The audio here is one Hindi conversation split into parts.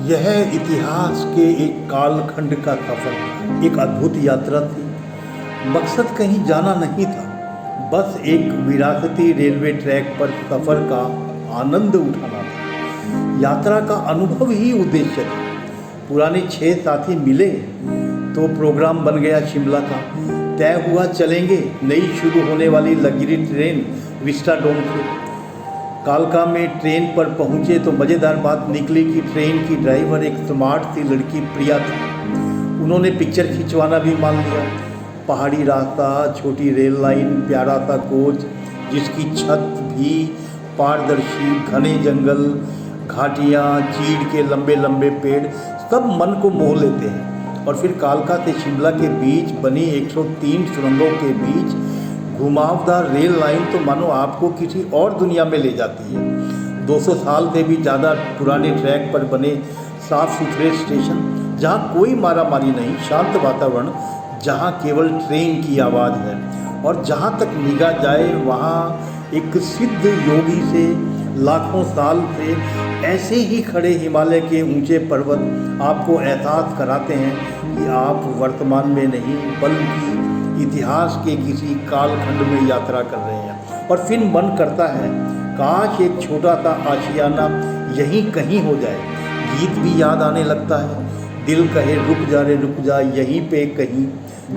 यह इतिहास के एक कालखंड का सफर, एक अद्भुत यात्रा थी। मकसद कहीं जाना नहीं था, बस एक विरासती रेलवे ट्रैक पर सफ़र का आनंद उठाना था। यात्रा का अनुभव ही उद्देश्य था। पुराने 6 साथी मिले तो प्रोग्राम बन गया शिमला का। तय हुआ चलेंगे नई शुरू होने वाली लग्जरी ट्रेन विस्टाडोम से। कालका में ट्रेन पर पहुंचे तो मज़ेदार बात निकली कि ट्रेन की ड्राइवर एक स्मार्ट सी लड़की प्रिया थी। उन्होंने पिक्चर खिंचवाना भी मान लिया। पहाड़ी रास्ता, छोटी रेल लाइन, प्यारा सा कोच जिसकी छत भी पारदर्शी, घने जंगल, घाटियाँ, चीड़ के लंबे लंबे पेड़ सब मन को मोह लेते हैं। और फिर कालका से शिमला के बीच बनी 103 सुरंगों के बीच घुमावदार रेल लाइन तो मानो आपको किसी और दुनिया में ले जाती है। 200 साल से भी ज़्यादा पुराने ट्रैक पर बने साफ़ सुथरे स्टेशन, जहाँ कोई मारामारी नहीं, शांत वातावरण, जहाँ केवल ट्रेन की आवाज़ है। और जहाँ तक निगाह जाए वहाँ एक सिद्ध योगी से लाखों साल से ऐसे ही खड़े हिमालय के ऊंचे पर्वत आपको एहसास कराते हैं कि आप वर्तमान में नहीं बल्कि इतिहास के किसी कालखंड में यात्रा कर रहे हैं। और फिर मन करता है काश एक छोटा सा आशियाना यहीं कहीं हो जाए। गीत भी याद आने लगता है, दिल कहे रुक जा रे रुक जा यहीं पे कहीं,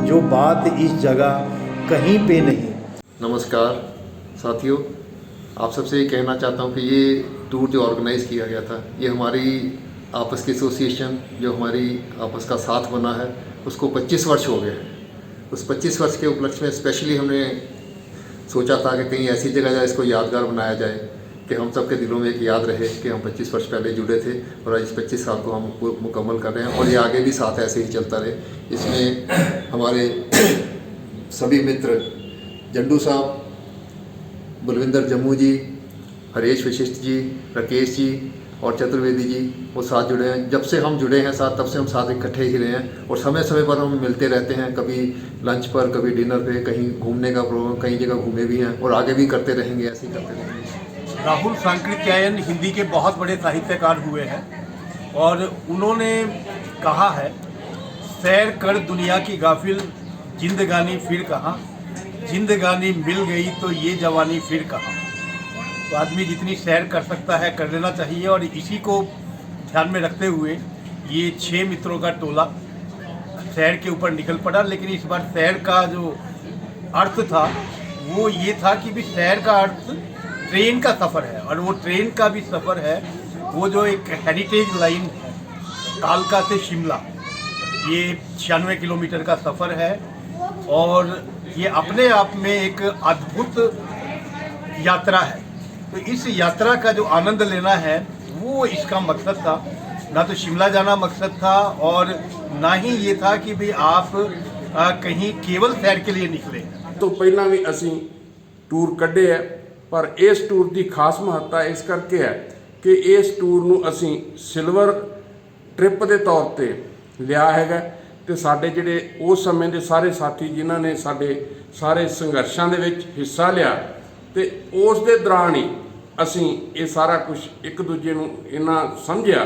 जो बात इस जगह कहीं पे नहीं। नमस्कार साथियों, आप सबसे ये कहना चाहता हूँ कि ये टूर जो ऑर्गेनाइज़ किया गया था, ये हमारी आपस की एसोसिएशन जो हमारी आपस का साथ बना है उसको 25 वर्ष हो गए हैं। उस 25 वर्ष के उपलक्ष्य में स्पेशली हमने सोचा था कि कहीं ऐसी जगह जाए इसको यादगार बनाया जाए कि हम सबके दिलों में एक याद रहे कि हम 25 वर्ष पहले जुड़े थे और आज इस 25 साल को हम मुकम्मल कर रहे हैं और ये आगे भी साथ ऐसे ही चलता रहे। इसमें हमारे सभी मित्र जंडू साहब, बलविंदर जम्मू जी, हरेश वशिष्ठ जी, राकेश जी और चतुर्वेदी जी वो साथ जुड़े हैं। जब से हम जुड़े हैं साथ, तब से हम साथ इकट्ठे ही रहे हैं और समय समय पर हम मिलते रहते हैं, कभी लंच पर, कभी डिनर पे, कहीं घूमने का प्रोग्राम, कई जगह घूमे भी हैं और आगे भी करते रहेंगे, ऐसे ही करते रहेंगे। राहुल सांकृत्यायन हिंदी के बहुत बड़े साहित्यकार हुए हैं और उन्होंने कहा है, सैर कर दुनिया की गाफिल, जिंदगानी फिर कहाँ, जिंदगानी मिल गई तो ये जवानी फिर कहाँ। तो आदमी जितनी सैर कर सकता है कर लेना चाहिए। और इसी को ध्यान में रखते हुए ये 6 मित्रों का टोला सैर के ऊपर निकल पड़ा। लेकिन इस बार सैर का जो अर्थ था वो ये था कि भी सैर का अर्थ ट्रेन का सफ़र है। और वो ट्रेन का भी सफ़र है, वो जो एक हेरिटेज लाइन है कालका से शिमला, ये 96 किलोमीटर का सफ़र है और ये अपने आप में एक अद्भुत यात्रा है। तो इस यात्रा का जो आनंद लेना है वो इसका मकसद था। ना तो शिमला जाना मकसद था और ना ही ये था कि भाई आप कहीं केवल सैर के लिए निकले। तो पहला भी असी टूर कढ़े है, पर इस टूर की खास महत्ता इस करके है कि इस टूर नूं असी सिल्वर ट्रिप के तौर पर लिया है। तो साडे जिहड़े उस समय के सारे साथी जिन्हां ने साडे सारे संघर्षां दे विच हिस्सा लिया, तो उस दे दौरान ही असी ये सारा कुछ एक दूजे नूं इन्ना समझिया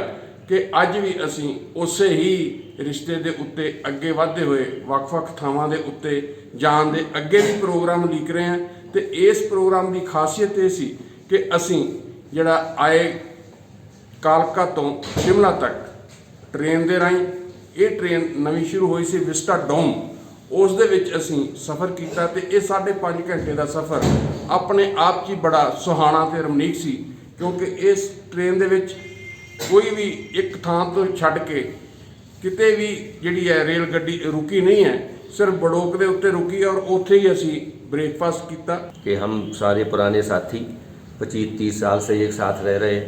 कि अज भी असी उसे ही रिश्ते दे उत्ते अगे वधदे हुए वख-वख थावां दे उत्ते जाण दे अगे भी प्रोग्राम लीक रहे हैं। तो इस प्रोग्राम की खासियत ये सी कि असी जिहड़ा आए कालका तो शिमला तक ट्रेन दे राहीं, ये ट्रेन नवीं शुरू हुई सी विस्टाडोम, उस दे विच असी सफ़र किया। तो ये 5.5 घंटे का सफ़र अपने आप च बड़ा सुहाना ते रमणीक सी, क्योंकि इस ट्रेन दे विच कोई भी एक थां तो छड्ड के किते भी जिहड़ी है रेल गड्डी रुकी नहीं है, सिर्फ बड़ोक दे उत्ते रुकी और उत्थे ही असी ब्रेकफास्ट किया। कि हम सारे पुराने साथी 25-30 साल से एक साथ रह रहे,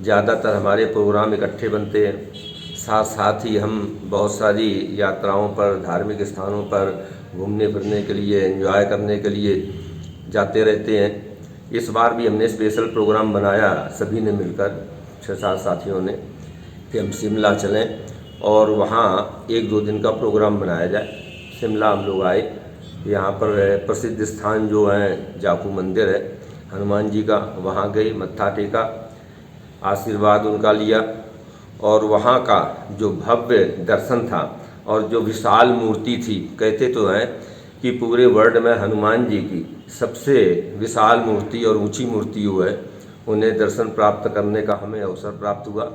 ज़्यादातर हमारे प्रोग्राम इकट्ठे बनते हैं। साथ साथ ही हम बहुत सारी यात्राओं पर, धार्मिक स्थानों पर घूमने फिरने के लिए, एंजॉय करने के लिए जाते रहते हैं। इस बार भी हमने स्पेशल प्रोग्राम बनाया सभी ने मिलकर, 6-7 साथियों ने, कि हम शिमला चलें और वहाँ 1-2 दिन का प्रोग्राम बनाया जाए। शिमला हम लोग आए, यहाँ पर प्रसिद्ध स्थान जो हैं जापू मंदिर है हनुमान जी का, वहाँ गए, मत्था टेका, आशीर्वाद उनका लिया और वहाँ का जो भव्य दर्शन था और जो विशाल मूर्ति थी, कहते तो हैं कि पूरे वर्ल्ड में हनुमान जी की सबसे विशाल मूर्ति और ऊंची मूर्ति वो है, उन्हें दर्शन प्राप्त करने का हमें अवसर प्राप्त हुआ।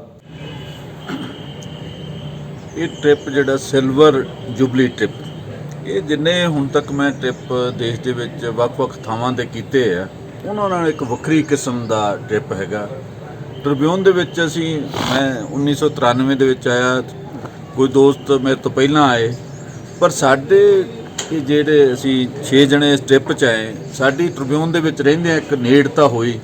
ਇਹ ਟ੍ਰਿਪ ਜਿਹੜਾ ਸਿਲਵਰ ਜੁਬਲੀ ਟ੍ਰਿਪ, ਇਹ ਜਿੰਨੇ ਹੁਣ ਤੱਕ ਮੈਂ ਟ੍ਰਿਪ ਦੇਸ਼ ਦੇ ਵਿੱਚ ਵੱਖ-ਵੱਖ ਥਾਵਾਂ ਤੇ ਕੀਤੇ ਆ, ਉਹਨਾਂ ਨਾਲ ਇੱਕ ਵੱਖਰੀ ਕਿਸਮ ਦਾ ਟ੍ਰਿਪ ਹੈਗਾ। ਟ੍ਰਿਬਿਊਨ ਦੇ ਵਿੱਚ ਮੈਂ 1993 ਦੇ ਵਿੱਚ ਆਇਆ, ਕੋਈ ਦੋਸਤ ਮੇਰੇ ਤੋਂ ਪਹਿਲਾਂ ਆਏ, ਪਰ ਸਾਡੇ ਜਿਹੜੇ ਅਸੀਂ 6 ਜਣੇ ਇਸ ਟ੍ਰਿਪ 'ਚ ਆਏ, ਸਾਡੀ ਟ੍ਰਿਬਿਊਨ ਦੇ ਵਿੱਚ ਰਹਿੰਦਿਆਂ ਇੱਕ ਨੇੜਤਾ ਹੋਈ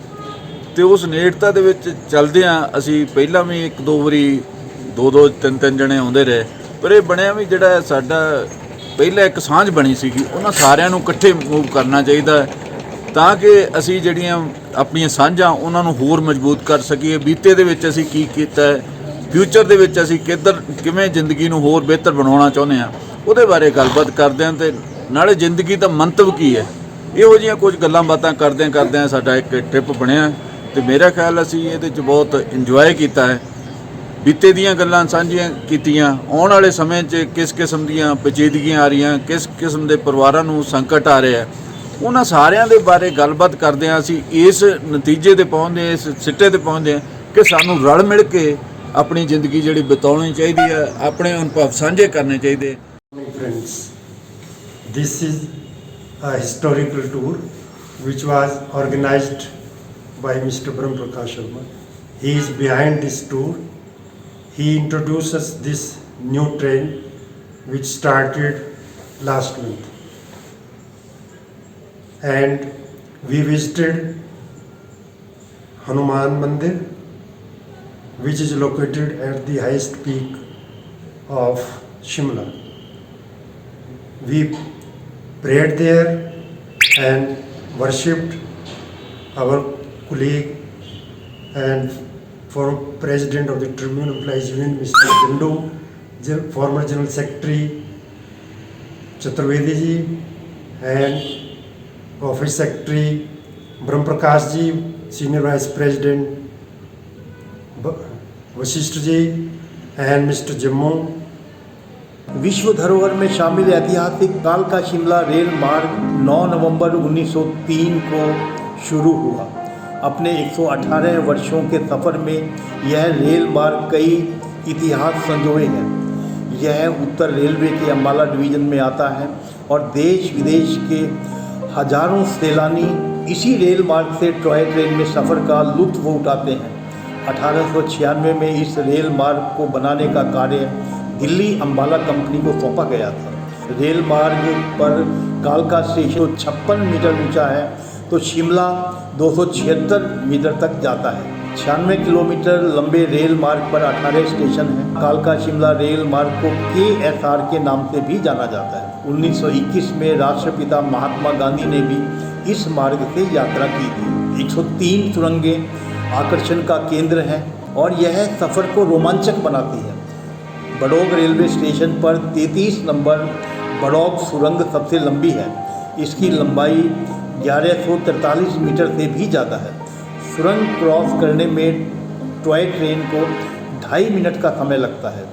ਤੇ ਉਸ ਨੇੜਤਾ ਦੇ ਵਿੱਚ ਚੱਲਦਿਆਂ ਅਸੀਂ ਪਹਿਲਾਂ ਵੀ ਇੱਕ ਦੋ ਵਾਰੀ ਦੋ ਤਿੰਨ ਜਣੇ ਆਉਂਦੇ ਰਹੇ, ਪਰ ਇਹ ਬਣਿਆ ਵੀ ਜਿਹੜਾ ਸਾਡਾ ਪਹਿਲਾਂ ਇੱਕ ਸਾਂਝ ਬਣੀ ਸੀਗੀ, ਉਹਨਾਂ ਸਾਰਿਆਂ ਨੂੰ ਇਕੱਠੇ ਮੂਵ ਕਰਨਾ ਚਾਹੀਦਾ ਤਾਂ ਕਿ ਅਸੀਂ ਜਿਹੜੀਆਂ ਆਪਣੀਆਂ ਸਾਂਝਾਂ ਉਹਨਾਂ ਨੂੰ ਹੋਰ ਮਜ਼ਬੂਤ ਕਰ ਸਕੀਏ। ਬੀਤੇ ਦੇ ਵਿੱਚ ਅਸੀਂ ਕੀ ਕੀਤਾ ਹੈ, ਫਿਊਚਰ ਦੇ ਵਿੱਚ ਅਸੀਂ ਕਿਵੇਂ ਜ਼ਿੰਦਗੀ ਨੂੰ ਹੋਰ ਬਿਹਤਰ ਬਣਾਉਣਾ ਚਾਹੁੰਦੇ ਹਾਂ, ਉਹਦੇ ਬਾਰੇ ਗੱਲਬਾਤ ਕਰਦੇ ਹਾਂ ਤੇ ਨਾਲੇ ਜ਼ਿੰਦਗੀ ਦਾ ਮੰਤਵ ਕੀ ਹੈ, ਇਹੋ ਜਿਹੀਆਂ ਕੁਝ ਗੱਲਾਂ ਬਾਤਾਂ ਕਰਦਿਆਂ ਸਾਡਾ ਇੱਕ ਟ੍ਰਿਪ ਬਣਿਆ ਤੇ ਮੇਰਾ ਖਿਆਲ ਅਸੀਂ ਇਹਦੇ 'ਚ ਬਹੁਤ ਇੰਜੋਏ ਕੀਤਾ ਹੈ। ਬੀਤੇ ਦੀਆਂ ਗੱਲਾਂ ਸਾਂਝੀਆਂ ਕੀਤੀਆਂ, ਆਉਣ ਵਾਲੇ ਸਮੇਂ 'ਚ ਕਿਸ ਕਿਸਮ ਦੀਆਂ ਪੇਚੀਦਗੀਆਂ ਆ ਰਹੀਆਂ, ਕਿਸ ਕਿਸਮ ਦੇ ਪਰਿਵਾਰਾਂ ਨੂੰ ਸੰਕਟ ਆ ਰਿਹਾ, ਉਹਨਾਂ ਸਾਰਿਆਂ ਦੇ ਬਾਰੇ ਗੱਲਬਾਤ ਕਰਦਿਆਂ ਅਸੀਂ ਇਸ ਨਤੀਜੇ ਤੇ ਪਹੁੰਚਦੇ, ਇਸ ਸਿੱਟੇ ਤੇ ਪਹੁੰਚਦੇ ਹਾਂ ਕਿ ਸਾਨੂੰ ਰਲ ਮਿਲ ਕੇ ਆਪਣੀ ਜ਼ਿੰਦਗੀ ਜਿਹੜੀ ਬਿਤਾਉਣੀ ਚਾਹੀਦੀ ਹੈ, ਆਪਣੇ ਅਨੁਭਵ ਸਾਂਝੇ ਕਰਨੇ ਚਾਹੀਦੇ। Friends, this is a historical tour which was organized by Mr. Brahm Prakash Sharma. He is behind this tour. He introduces this new train which started last month, and we visited Hanuman Mandir, which is located at the highest peak of Shimla. We prayed there and worshipped our colleague and former President of the Tribune Employees Union, Mr. Jindu, former General Secretary Chaturvedi ji, and Office Secretary Brahm Prakash ji, Senior Vice President Vasisht ji, and Mr. Jammu। विश्व धरोहर में शामिल ऐतिहासिक कालका शिमला रेल मार्ग 9 नवंबर 1903 को शुरू हुआ। अपने 118 वर्षों के सफ़र में यह रेल मार्ग कई इतिहास संजोए है। यह उत्तर रेलवे के अम्बाला डिवीज़न में आता है और देश विदेश के हजारों सैलानी इसी रेल मार्ग से टॉय ट्रेन में सफ़र का लुत्फ़ उठाते हैं। 1896 में इस रेल मार्ग को बनाने का कार्य दिल्ली अम्बाला कंपनी को सौंपा गया था। रेल मार्ग पर कालका स्टेशन 56 मीटर ऊंचा है तो शिमला 276 मीटर तक जाता है। 96 किलोमीटर लंबे रेल मार्ग पर 18 स्टेशन हैं। कालका शिमला रेल मार्ग को KSR के नाम से भी जाना जाता है। 1921 में राष्ट्रपिता महात्मा गांधी ने भी इस मार्ग से यात्रा की थी। 103 सुरंगें आकर्षण का केंद्र हैं और यह सफ़र को रोमांचक बनाती है। बड़ौग रेलवे स्टेशन पर 33 नंबर बड़ौग सुरंग सबसे लंबी है। इसकी लंबाई 1143 मीटर से भी ज़्यादा है। सुरंग क्रॉस करने में टॉय ट्रेन को 2.5 मिनट का समय लगता है।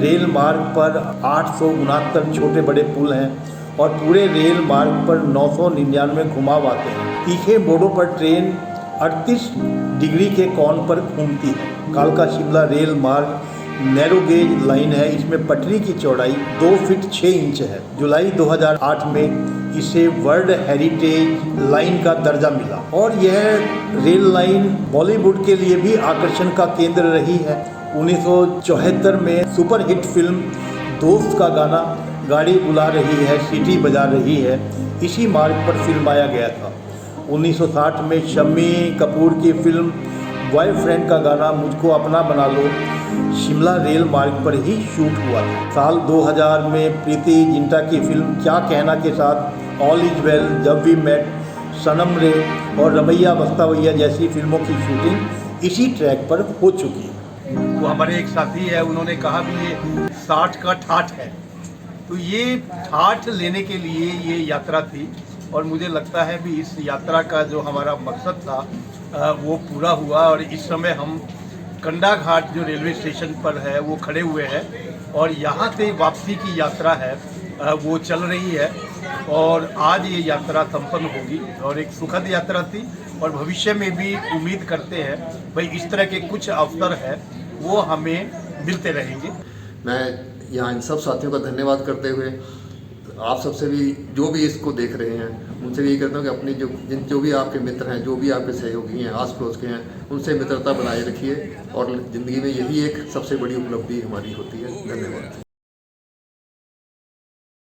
रेल मार्ग पर 869 छोटे बड़े पुल हैं और पूरे रेल मार्ग पर 999 घुमाव आते हैं। तीखे मोड़ों पर ट्रेन 38 डिग्री के कोण पर घूमती है। कालका शिमला रेल मार्ग नैरो गेज लाइन है। इसमें पटरी की चौड़ाई 2 फीट 6 इंच है। जुलाई 2008 में इसे वर्ल्ड हेरिटेज लाइन का दर्जा मिला और यह रेल लाइन बॉलीवुड के लिए भी आकर्षण का केंद्र रही है। 1974 में सुपरहिट फिल्म दोस्त का गाना गाड़ी बुला रही है सीटी बजा रही है इसी मार्ग पर फिल्माया गया था। 1960 में शम्मी कपूर की फिल्म बॉयफ्रेंड का गाना मुझको अपना बना लो शिमला रेल मार्ग पर ही शूट हुआ था। साल 2000 में प्रीति जिंटा की फिल्म क्या कहना के साथ ऑल इज वेल, जब वी मेट, सनम रे और रमैया बस्तावैया जैसी फिल्मों की शूटिंग इसी ट्रैक पर हो चुकी है। वो हमारे एक साथी है, उन्होंने कहा भी ये 60 का ठाठ है, तो ये ठाठ लेने के लिए ये यात्रा थी और मुझे लगता है भी इस यात्रा का जो हमारा मकसद था वो पूरा हुआ और इस समय हम कंडा घाट जो रेलवे स्टेशन पर है वो खड़े हुए हैं और यहाँ से वापसी की यात्रा है वो चल रही है और आज ये यात्रा संपन्न होगी और एक सुखद यात्रा थी और भविष्य में भी उम्मीद करते हैं भाई इस तरह के कुछ अवसर है वो हमें मिलते रहेंगे। मैं यहाँ इन सब साथियों का धन्यवाद करते हुए आप सबसे भी जो भी इसको देख रहे हैं उनसे भी यही कहता हूँ कि अपनी जो भी आपके मित्र हैं, जो भी आपके सहयोगी हैं, आस पड़ोस के हैं, उनसे मित्रता बनाए रखिए और ज़िंदगी में यही एक सबसे बड़ी उपलब्धि हमारी होती है। धन्यवाद।